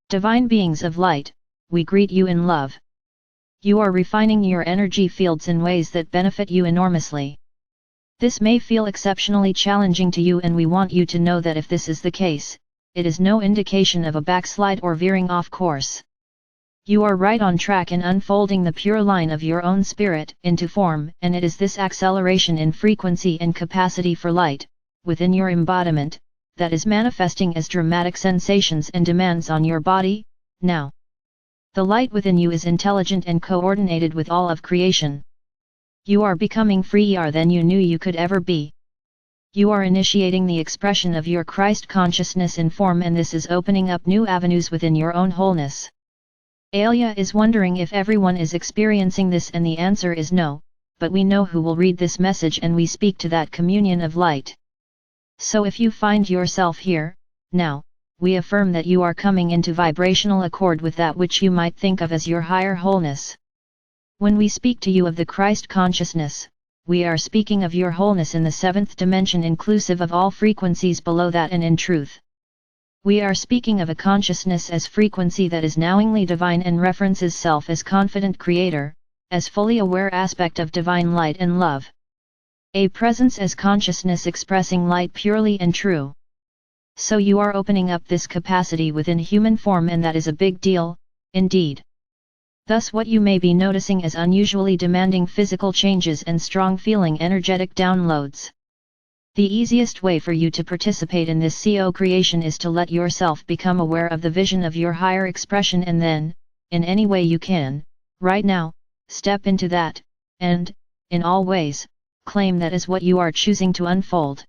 Divine beings of light, we greet you in love. You are refining your energy fields in ways that benefit you enormously. This may feel exceptionally challenging to you, and we want you to know that if this is the case, it is no indication of a backslide or veering off course. You are right on track in unfolding the pure line of your own spirit into form, and it is this acceleration in frequency and capacity for light, within your embodiment, that is manifesting as dramatic sensations and demands on your body, now. The light within you is intelligent and coordinated with all of creation. You are becoming freer than you knew you could ever be. You are initiating the expression of your Christ consciousness in form, and this is opening up new avenues within your own wholeness. Alia is wondering if everyone is experiencing this, and the answer is no, but we know who will read this message, and we speak to that communion of light. So if you find yourself here, now, we affirm that you are coming into vibrational accord with that which you might think of as your higher wholeness. When we speak to you of the Christ consciousness, we are speaking of your wholeness in the seventh dimension, inclusive of all frequencies below that, and in truth. We are speaking of a consciousness as frequency that is knowingly divine and references self as confident creator, as fully aware aspect of divine light and love. A presence as consciousness expressing light purely and true. So you are opening up this capacity within human form, and that is a big deal, indeed. Thus what you may be noticing as unusually demanding physical changes and strong feeling energetic downloads. The easiest way for you to participate in this CO creation is to let yourself become aware of the vision of your higher expression, and then, in any way you can, right now, step into that, and, in all ways, claim that is what you are choosing to unfold.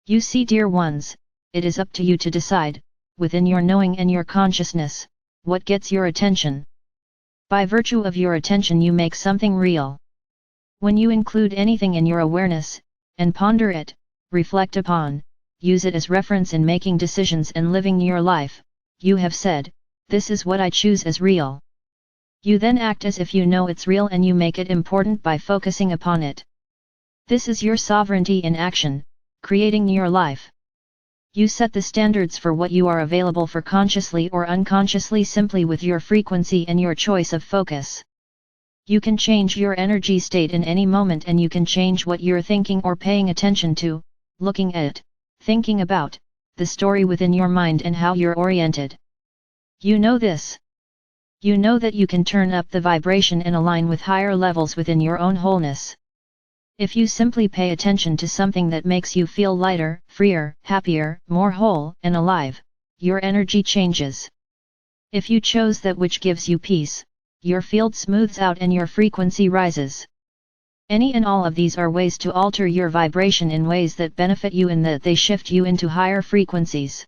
You see, dear ones, it is up to you to decide, within your knowing and your consciousness, what gets your attention. By virtue of your attention you make something real. When you include anything in your awareness, and ponder it, reflect upon, use it as reference in making decisions and living your life, you have said, this is what I choose as real. You then act as if you know it's real, and you make it important by focusing upon it. This is your sovereignty in action, creating your life. You set the standards for what you are available for consciously or unconsciously simply with your frequency and your choice of focus. You can change your energy state in any moment, and you can change what you're thinking or paying attention to, looking at, thinking about, the story within your mind and how you're oriented. You know this. You know that you can turn up the vibration and align with higher levels within your own wholeness. If you simply pay attention to something that makes you feel lighter, freer, happier, more whole and alive, your energy changes. If you chose that which gives you peace, your field smooths out and your frequency rises. Any and all of these are ways to alter your vibration in ways that benefit you, in that they shift you into higher frequencies.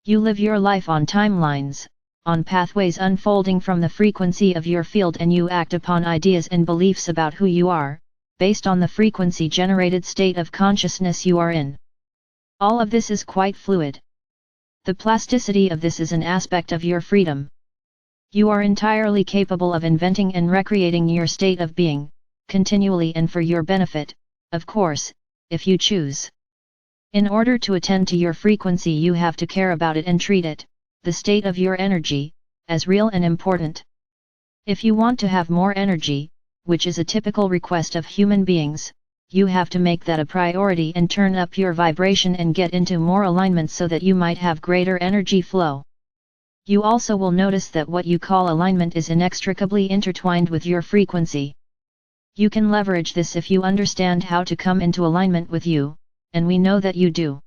You live your life on timelines, on pathways unfolding from the frequency of your field, and you act upon ideas and beliefs about who you are, based on the frequency-generated state of consciousness you are in. All of this is quite fluid. The plasticity of this is an aspect of your freedom. You are entirely capable of inventing and recreating your state of being, continually and for your benefit, of course, if you choose. In order to attend to your frequency, you have to care about it and treat it, the state of your energy, as real and important. If you want to have more energy, which is a typical request of human beings, you have to make that a priority and turn up your vibration and get into more alignment so that you might have greater energy flow. You also will notice that what you call alignment is inextricably intertwined with your frequency. You can leverage this if you understand how to come into alignment with you, and we know that you do.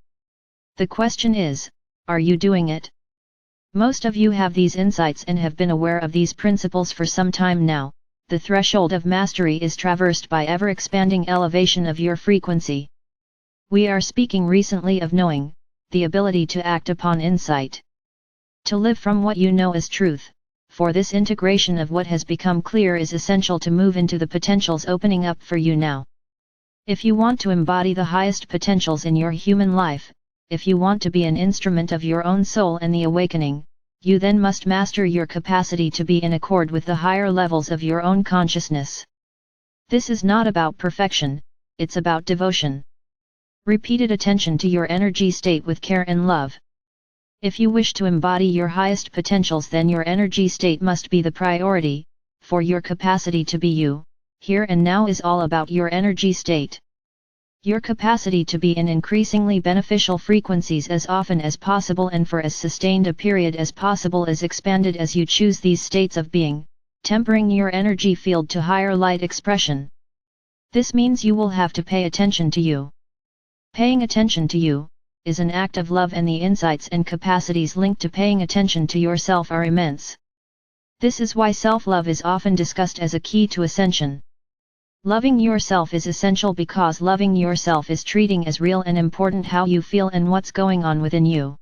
The question is, are you doing it? Most of you have these insights and have been aware of these principles for some time now. The threshold of mastery is traversed by ever-expanding elevation of your frequency. We are speaking recently of knowing, the ability to act upon insight. To live from what you know as truth, for this integration of what has become clear is essential to move into the potentials opening up for you now. If you want to embody the highest potentials in your human life, if you want to be an instrument of your own soul and the awakening, you then must master your capacity to be in accord with the higher levels of your own consciousness. This is not about perfection, it's about devotion. Repeated attention to your energy state with care and love. If you wish to embody your highest potentials, then your energy state must be the priority, for your capacity to be you, here and now, is all about your energy state. Your capacity to be in increasingly beneficial frequencies as often as possible and for as sustained a period as possible is expanded as you choose these states of being, tempering your energy field to higher light expression. This means you will have to pay attention to you. Paying attention to you is an act of love, and the insights and capacities linked to paying attention to yourself are immense. This is why self-love is often discussed as a key to ascension. Loving yourself is essential because loving yourself is treating as real and important how you feel and what's going on within you.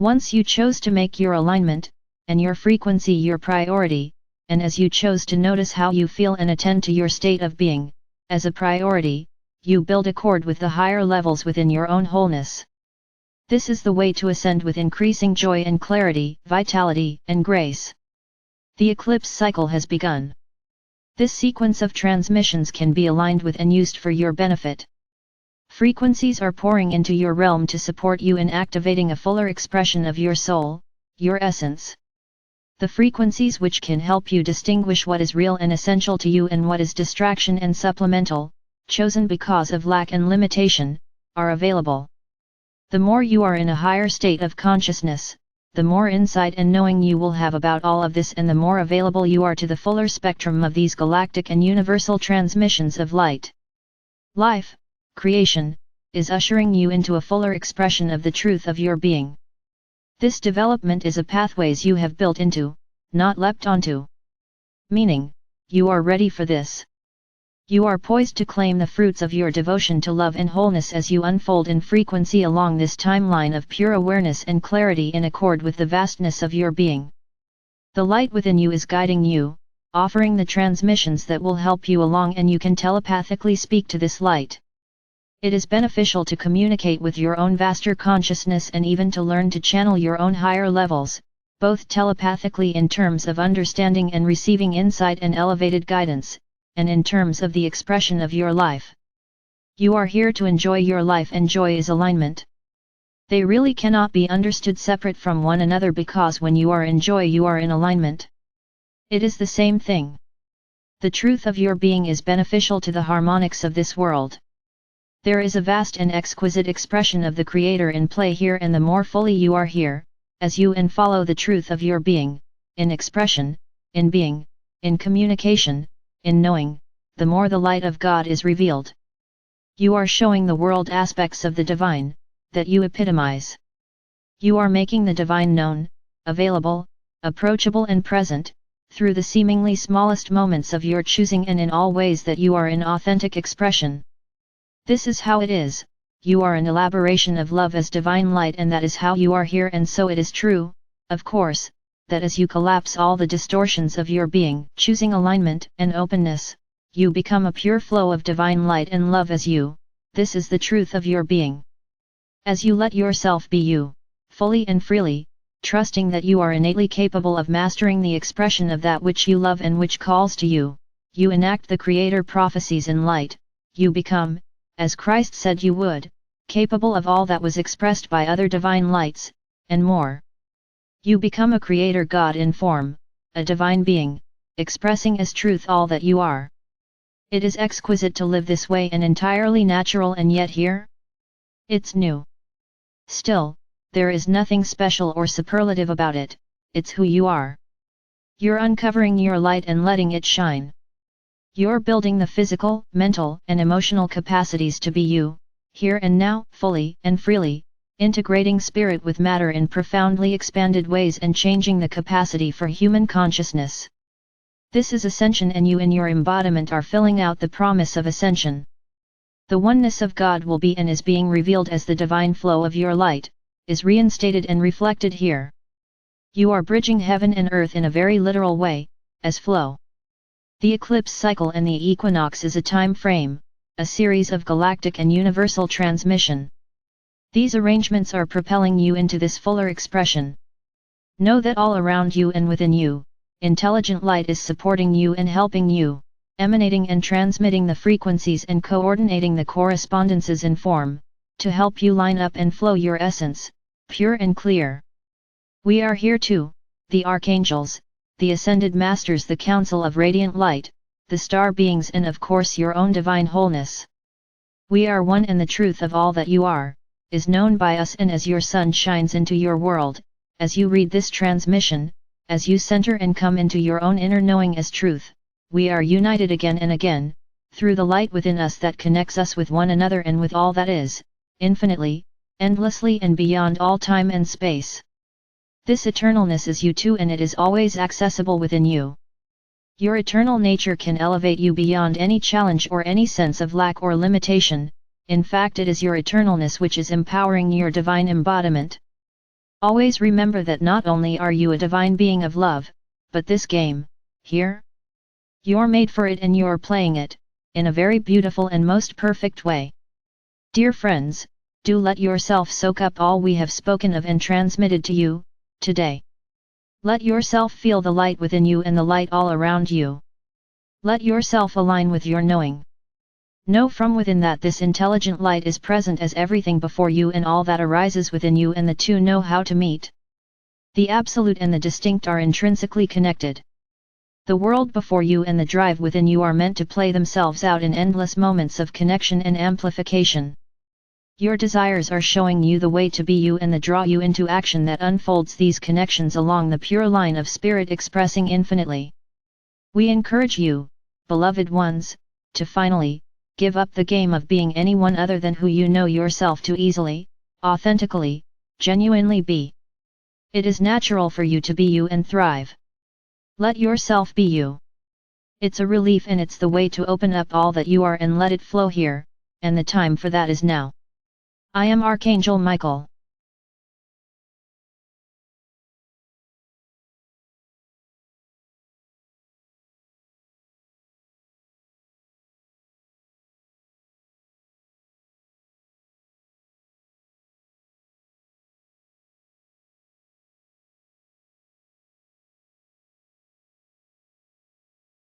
Once you chose to make your alignment and your frequency your priority, and as you chose to notice how you feel and attend to your state of being as a priority, you build accord with the higher levels within your own wholeness. This is the way to ascend with increasing joy and clarity, vitality, and grace. The eclipse cycle has begun. This sequence of transmissions can be aligned with and used for your benefit. Frequencies are pouring into your realm to support you in activating a fuller expression of your soul, your essence. The frequencies which can help you distinguish what is real and essential to you and what is distraction and supplemental, chosen because of lack and limitation, are available. The more you are in a higher state of consciousness, the more insight and knowing you will have about all of this, and the more available you are to the fuller spectrum of these galactic and universal transmissions of light. Life, creation, is ushering you into a fuller expression of the truth of your being. This development is a pathways you have built into, not leapt onto. Meaning, you are ready for this. You are poised to claim the fruits of your devotion to love and wholeness as you unfold in frequency along this timeline of pure awareness and clarity in accord with the vastness of your being. The light within you is guiding you, offering the transmissions that will help you along, and you can telepathically speak to this light. It is beneficial to communicate with your own vaster consciousness and even to learn to channel your own higher levels, both telepathically in terms of understanding and receiving insight and elevated guidance, and in terms of the expression of your life. You are here to enjoy your life, and joy is alignment. They really cannot be understood separate from one another, because when you are in joy you are in alignment. It is the same thing. The truth of your being is beneficial to the harmonics of this world. There is a vast and exquisite expression of the Creator in play here, and the more fully you are here, as you and follow the truth of your being, in expression, in being, in communication, in knowing, the more the light of God is revealed. You are showing the world aspects of the divine that you epitomize. You are making the divine known, available, approachable and present, through the seemingly smallest moments of your choosing and in all ways that you are in authentic expression. This is how it is, you are an elaboration of love as divine light, and that is how you are here. And so it is true, of course, that as you collapse all the distortions of your being, choosing alignment and openness, you become a pure flow of divine light and love as you. This is the truth of your being. As you let yourself be you, fully and freely, trusting that you are innately capable of mastering the expression of that which you love and which calls to you, you enact the Creator prophecies in light, you become, as Christ said you would, capable of all that was expressed by other divine lights, and more. You become a Creator God in form, a divine being, expressing as truth all that you are. It is exquisite to live this way and entirely natural, and yet here? It's new. Still, there is nothing special or superlative about it, it's who you are. You're uncovering your light and letting it shine. You're building the physical, mental, and emotional capacities to be you, here and now, fully and freely, integrating spirit with matter in profoundly expanded ways and changing the capacity for human consciousness. This is Ascension, and you in your embodiment are filling out the promise of Ascension. The oneness of God will be and is being revealed as the divine flow of your light, is reinstated and reflected here. You are bridging heaven and earth in a very literal way, as flow. The eclipse cycle and the equinox is a time frame, a series of galactic and universal transmission. These arrangements are propelling you into this fuller expression. Know that all around you and within you, intelligent light is supporting you and helping you, emanating and transmitting the frequencies and coordinating the correspondences in form, to help you line up and flow your essence, pure and clear. We are here too, the Archangels, the Ascended Masters, the Council of Radiant Light, the star beings, and of course your own divine wholeness. We are one, and the truth of all that you are, is known by us, and as your sun shines into your world, as you read this transmission, as you center and come into your own inner knowing as truth, we are united again and again, through the light within us that connects us with one another and with all that is, infinitely, endlessly and beyond all time and space. This eternalness is you too, and it is always accessible within you. Your eternal nature can elevate you beyond any challenge or any sense of lack or limitation. In fact, it is your eternalness which is empowering your divine embodiment. Always remember that not only are you a divine being of love, but this game, here, you're made for it and you're playing it, in a very beautiful and most perfect way. Dear friends, do let yourself soak up all we have spoken of and transmitted to you, today. Let yourself feel the light within you and the light all around you. Let yourself align with your knowing. Know from within that this intelligent light is present as everything before you and all that arises within you, and the two know how to meet. The absolute and the distinct are intrinsically connected. The world before you and the drive within you are meant to play themselves out in endless moments of connection and amplification. Your desires are showing you the way to be you and the draw you into action that unfolds these connections along the pure line of spirit expressing infinitely. We encourage you, beloved ones, to finally, give up the game of being anyone other than who you know yourself to easily, authentically, genuinely be. It is natural for you to be you and thrive. Let yourself be you. It's a relief, and it's the way to open up all that you are and let it flow here, and the time for that is now. I am Archangel Michael.